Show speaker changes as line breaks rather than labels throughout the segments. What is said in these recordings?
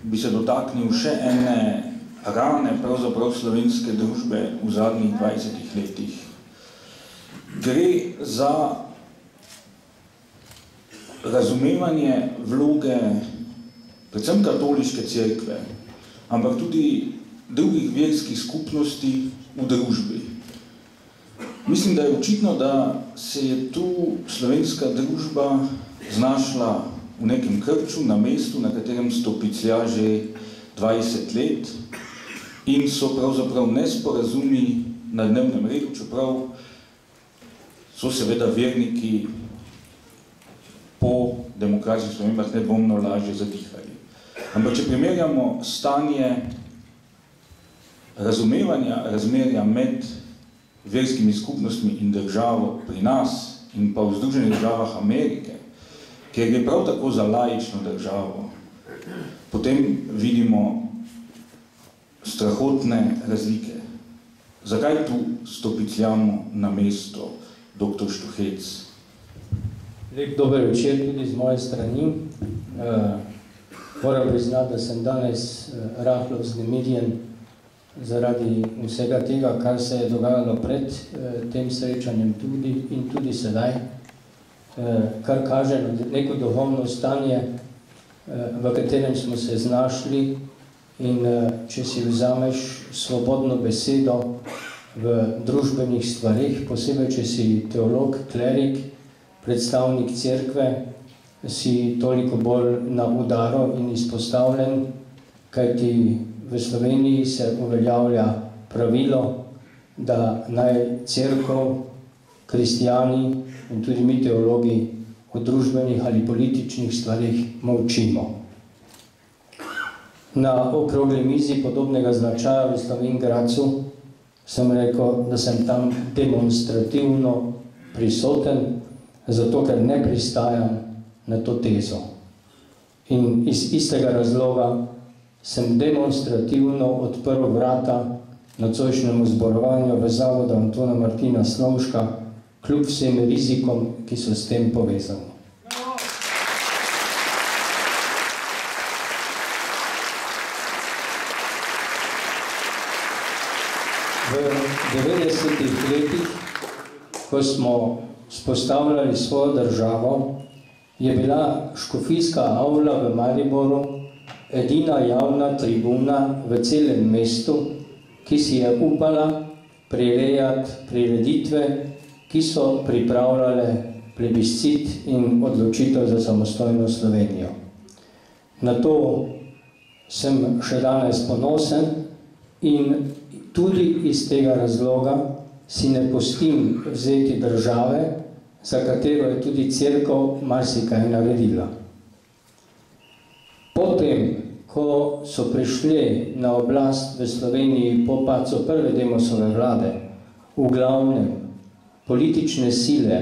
bi se dotaknil še ene rane pravzaprav slovenske družbe v zadnjih 20 letih. Gre za razumevanje vloge predvsem katoliške cerkve, ampak tudi drugih verskih skupnosti v družbi. Mislim, da je očitno, da se je tu slovenska družba znašla v nekem krču na mestu, na katerem stopiclja že 20 let in so pravzaprav nesporazumi na dnevnem redu, čeprav so seveda verniki po demokratičnih spremembah nedvomno lažje zadihali. Ampak če primerjamo stanje razumevanja razmerja med verskimi skupnostmi in državo pri nas in pa v Združenih državah Amerike, kjer gre prav tako za laično državo, potem vidimo strahotne razlike. Zakaj tu stopicljamo na mesto, dr. Štuhec?
Lep dober večer tudi z moje strani. Moram priznati, da sem danes rahlo vznemirjen zaradi vsega tega, kar se je dogajalo pred tem srečanjem in tudi sedaj, kar kaže neko duhovno stanje, v katerem smo se znašli, in če si vzameš svobodno besedo v družbenih stvarih, posebej če si teolog, klerik, predstavnik cerkve, si toliko bolj na udaru in izpostavljen, kajti v Sloveniji se uveljavlja pravilo, da naj cerkev, kristijani in tudi mi teologi o družbenih ali političnih stvarih molčimo. Na okrogli mizi podobnega značaja v Slovenj Gradcu sem rekel, da sem tam demonstrativno prisoten, zato ker ne pristajam na to tezo. In iz istega razloga sem demonstrativno odprl vrata nocojšnjemu zborovanju v Zavodu Antona Martina Slomška, kljub vsem rizikom, ki so s tem povezani. V 90-ih letih, ko smo vzpostavljali svojo državo, je bila škofijska avla v Mariboru edina javna tribuna v celem mestu, ki si je upala prirejati prireditve, ki so pripravljale plebiscit in odločitev za samostojno Slovenijo. Na to sem še danes ponosen in tudi iz tega razloga si ne pustim vzeti države, za katero je tudi cerkev marsikaj naredila. Potem, ko so prišli na oblast v Sloveniji po padcu prve Demosove vlade, v glavnem politične sile,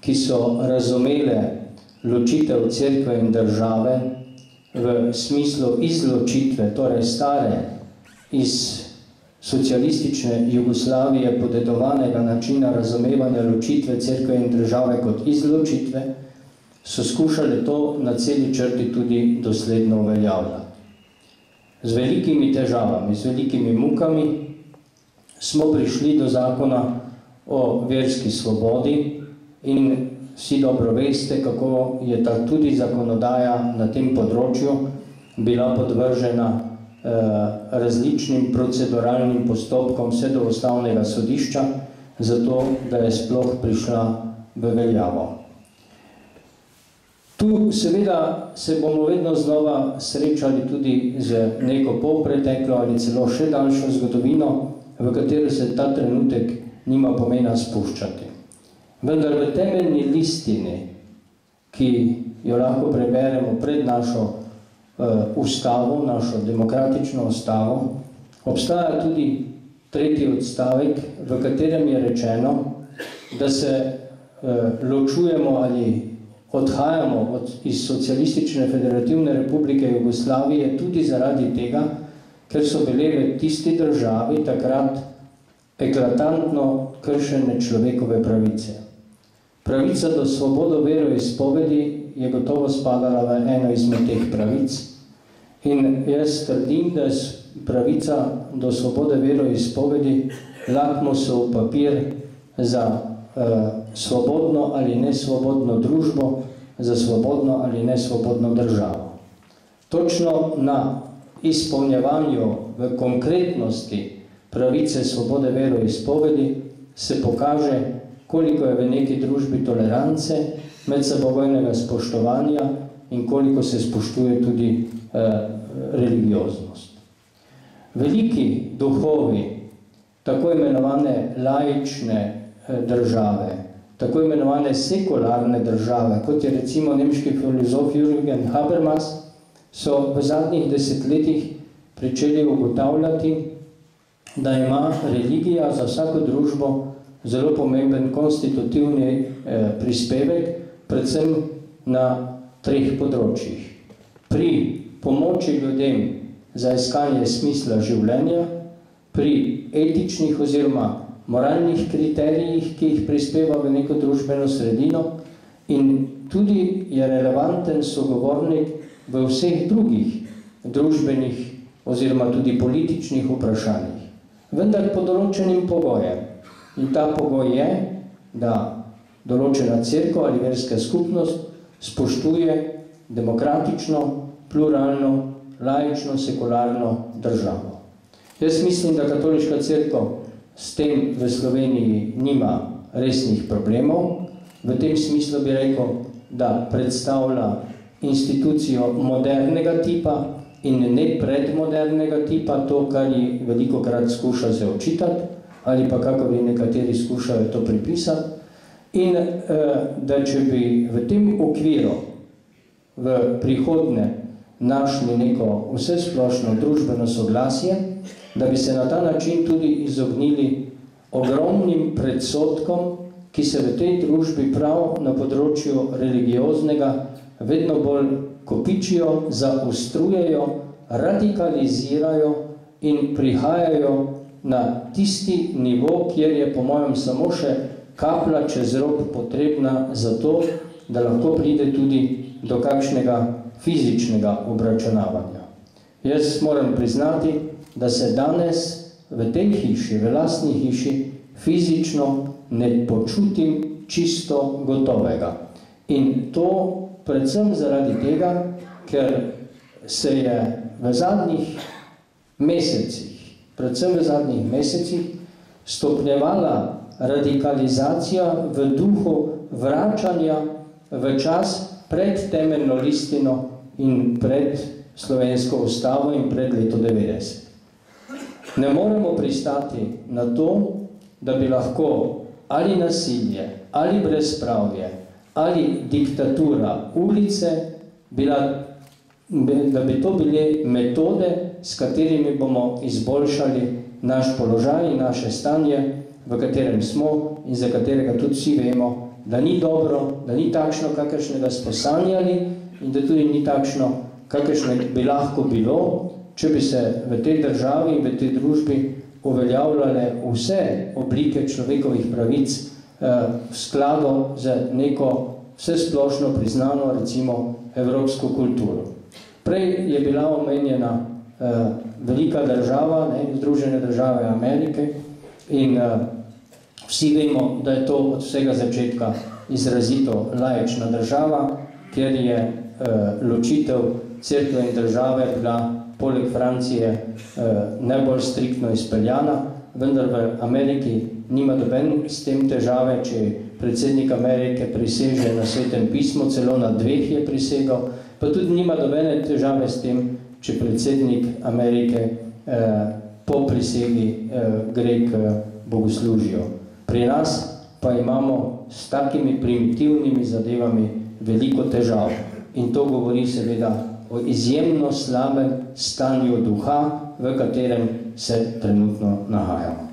ki so razumele ločitev cerkve in države v smislu izločitve, torej stare iz socialistične Jugoslavije podedovanega načina razumevanja ločitve cerkve in države kot izločitve, so skušali to na celi črti tudi dosledno uveljavljati. Z velikimi težavami, z velikimi mukami smo prišli do zakona o verski svobodi in vsi dobro veste, kako je ta tudi zakonodaja na tem področju bila podvržena različnim proceduralnim postopkom vse do Ustavnega sodišča, zato da je sploh prišla v veljavo. Tu seveda se bomo vedno znova srečali tudi z neko polpreteklo ali celo še daljšo zgodovino, v katero se ta trenutek nima pomena spuščati. Vendar v temeljni listini, ki jo lahko preberemo pred našo ustavo, našo demokratično ustavo, obstaja tudi tretji odstavek, v katerem je rečeno, da se ločujemo ali odhajamo iz Socialistične federativne republike Jugoslavije tudi zaradi tega, ker so bile v tisti državi takrat eklatantno kršene človekove pravice. Pravica do svobodo veroizpovedi je gotovo spadala v eno izmed teh pravic In jaz trdim, da je pravica do svobode veroizpovedi lakmusov papir za svobodno ali nesvobodno družbo, za svobodno ali nesvobodno državo. Točno na izpolnjevanju v konkretnosti pravice svobode veroizpovedi se pokaže, koliko je v neki družbi tolerance, medsebojnega spoštovanja in koliko se spoštuje tudi religioznost. Veliki duhovi tako imenovane laične države, tako imenovane sekularne države, kot je recimo nemški filozof Jürgen Habermas, so v zadnjih desetletjih pričeli ugotavljati, da ima religija za vsako družbo zelo pomemben konstitutivni prispevek, predvsem na 3 področjih. Pri pomoči ljudem za iskanje smisla življenja, pri etičnih oziroma moralnih kriterijih, ki jih prispeva v neko družbeno sredino, in tudi je relevanten sogovornik v vseh drugih družbenih oziroma tudi političnih vprašanjih. Vendar pod določenim pogojem. In ta pogoj je, da določena cerkev ali verska skupnost spoštuje demokratično, pluralno, laično, sekularno državo. Jaz mislim, da katoliška cerkev s tem v Sloveniji nima resnih problemov. V tem smislu bi rekel, da predstavlja institucijo modernega tipa in ne predmodernega tipa, to, kar ji velikokrat skuša se očitati, ali pa kako bi nekateri skušajo to pripisati. In da če bi v tem okviru v prihodnje našli neko vsesplošno družbeno soglasje, da bi se na ta način tudi izognili ogromnim predsodkom, ki se v tej družbi prav na področju religioznega vedno bolj kopičijo, zaostrujejo, radikalizirajo in prihajajo na tisti nivo, kjer je po mojem samo še kaplja čez rob potrebna za to, da lahko pride tudi do kakšnega fizičnega obračunavanja. Jaz moram priznati, da se danes v tej hiši, v lastni hiši, fizično ne počutim čisto gotovega. In to predvsem zaradi tega, ker se je v zadnjih mesecih, predvsem v zadnjih mesecih, stopnjevala radikalizacija v duhu vračanja v čas pred temeljno listino in pred slovensko ustavo in pred leto 90. Ne moremo pristati na to, da bi lahko ali nasilje, ali brezpravje, ali diktatura ulice, da bi to bile metode, s katerimi bomo izboljšali naš položaj in naše stanje, v katerem smo in za katerega tudi vsi vemo, da ni dobro, da ni takšno, kakršnega smo sanjali in da tudi ni takšno, kakršnega bi lahko bilo, če bi se v tej državi in v tej družbi uveljavljale vse oblike človekovih pravic v skladu z neko vsesplošno priznano, recimo, evropsko kulturo. Prej je bila omenjena velika država, Združene države Amerike, in vsi vemo, da je to od vsega začetka izrazito laična država, kjer je ločitev cerkve in države bila poleg Francije najbolj striktno izpeljana, vendar v Ameriki nima noben s tem težave, če predsednik Amerike priseže na Svetem pismu, celo na 2 je prisegal, pa tudi nima nobene težave s tem, če predsednik Amerike po prisegi gre k bogoslužju. Pri nas pa imamo s takimi primitivnimi zadevami veliko težav. In to govori seveda o izjemno slabem stanju duha, v katerem se trenutno nahajamo.